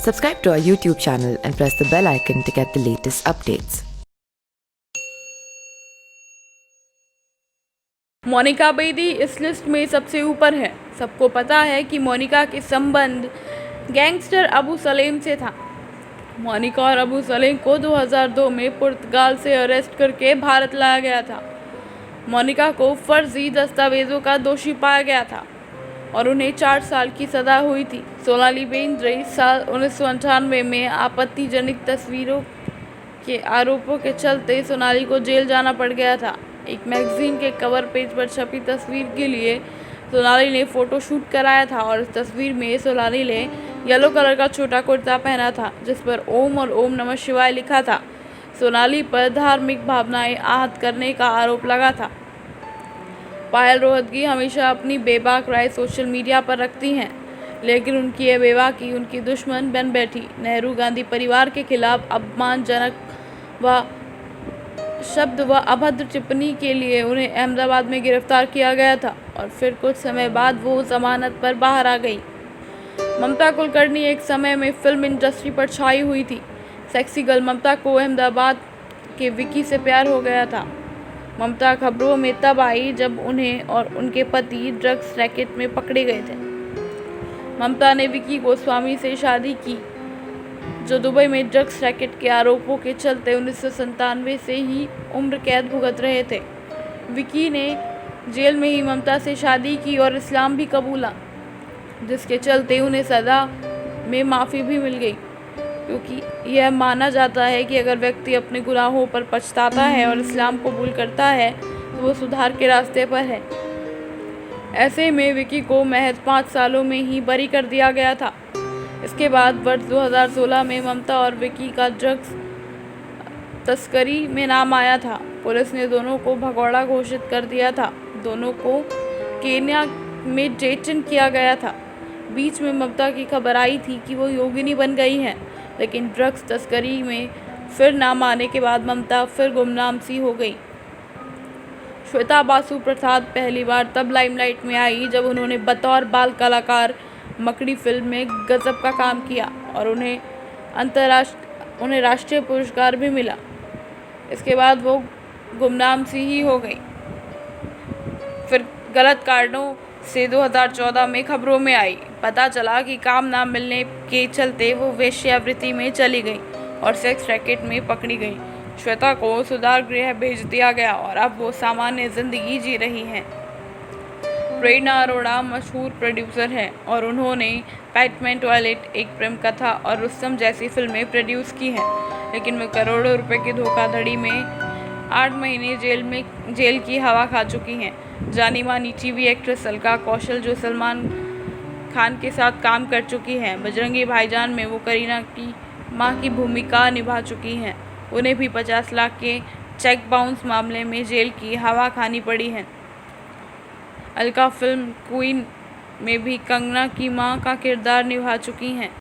Subscribe to our YouTube channel and press the bell icon to get the latest updates. Monika Bedi इस list में सबसे ऊपर है। सबको पता है कि मोनिका के संबंध गैंगस्टर अबू सलेम से था। मोनिका और अबू सलेम को 2002 में पुर्तगाल से अरेस्ट करके भारत लाया गया था। मोनिका को फर्जी दस्तावेजों का दोषी पाया गया था और उन्हें 4 साल की सजा हुई थी। सोनाली बेंद्रे साल 1998 में आपत्तिजनक तस्वीरों के आरोपों के चलते सोनाली को जेल जाना पड़ गया था। एक मैगजीन के कवर पेज पर छपी तस्वीर के लिए सोनाली ने फ़ोटो शूट कराया था और इस तस्वीर में सोनाली ने येलो कलर का छोटा कुर्ता पहना था जिस पर ओम और ओम नमः शिवाय लिखा था। सोनाली पर धार्मिक भावनाएं आहत करने का आरोप लगा था। पायल रोहतगी हमेशा अपनी बेबाक राय सोशल मीडिया पर रखती हैं, लेकिन उनकी यह बेबाकी उनकी दुश्मन बन बैठी। नेहरू गांधी परिवार के खिलाफ अपमानजनक व शब्द व अभद्र टिप्पणी के लिए उन्हें अहमदाबाद में गिरफ्तार किया गया था और फिर कुछ समय बाद वो जमानत पर बाहर आ गई। ममता कुलकर्णी एक समय में फिल्म इंडस्ट्री पर छाई हुई थी। सेक्सी गर्ल ममता को अहमदाबाद के विकी से प्यार हो गया था। ममता खबरों में तब आई जब उन्हें और उनके पति ड्रग्स रैकेट में पकड़े गए थे। ममता ने विकी गोस्वामी से शादी की जो दुबई में ड्रग्स रैकेट के आरोपों के चलते 1997 से ही उम्र कैद भुगत रहे थे। विकी ने जेल में ही ममता से शादी की और इस्लाम भी कबूला, जिसके चलते उन्हें सज़ा में माफ़ी भी मिल गई, क्योंकि यह माना जाता है कि अगर व्यक्ति अपने गुनाहों पर पछताता है और इस्लाम कबूल करता है तो वो सुधार के रास्ते पर है। ऐसे में विकी को महज 5 सालों में ही बरी कर दिया गया था। इसके बाद वर्ष 2016 में ममता और विकी का ड्रग्स तस्करी में नाम आया था। पुलिस ने दोनों को भगौड़ा घोषित कर दिया था। दोनों को केन्या में डिटेन किया गया था। बीच में ममता की खबर आई थी कि वो योगिनी बन गई हैं, लेकिन ड्रग्स तस्करी में फिर नाम आने के बाद ममता फिर गुमनाम सी हो गई। श्वेता बासु प्रसाद पहली बार तब लाइमलाइट में आई जब उन्होंने बतौर बाल कलाकार मकड़ी फिल्म में गजब का काम किया और उन्हें राष्ट्रीय पुरस्कार भी मिला। इसके बाद वो गुमनाम सी ही हो गई। फिर गलत कारणों से 2014 में खबरों में आई। पता चला कि काम ना मिलने के चलते वो वेश्यावृत्ति में चली गई और सेक्स रैकेट में पकड़ी गई। श्वेता को सुधार गृह भेज दिया गया और अब वो सामान्य जिंदगी जी रही हैं। प्रेरणा अरोड़ा मशहूर प्रोड्यूसर हैं और उन्होंने बैटमैन टॉयलेट, एक प्रेम कथा और रुस्तम जैसी फिल्में प्रोड्यूस की हैं, लेकिन वे करोड़ों रुपए की धोखाधड़ी में 8 महीने जेल की हवा खा चुकी हैं। जानी मानी टीवी एक्ट्रेस अलका कौशल जो सलमान खान के साथ काम कर चुकी हैं, बजरंगी भाईजान में वो करीना की मां की भूमिका निभा चुकी हैं। उन्हें भी 50 लाख के चेक बाउंस मामले में जेल की हवा खानी पड़ी है। अलका फिल्म क्वीन में भी कंगना की मां का किरदार निभा चुकी हैं।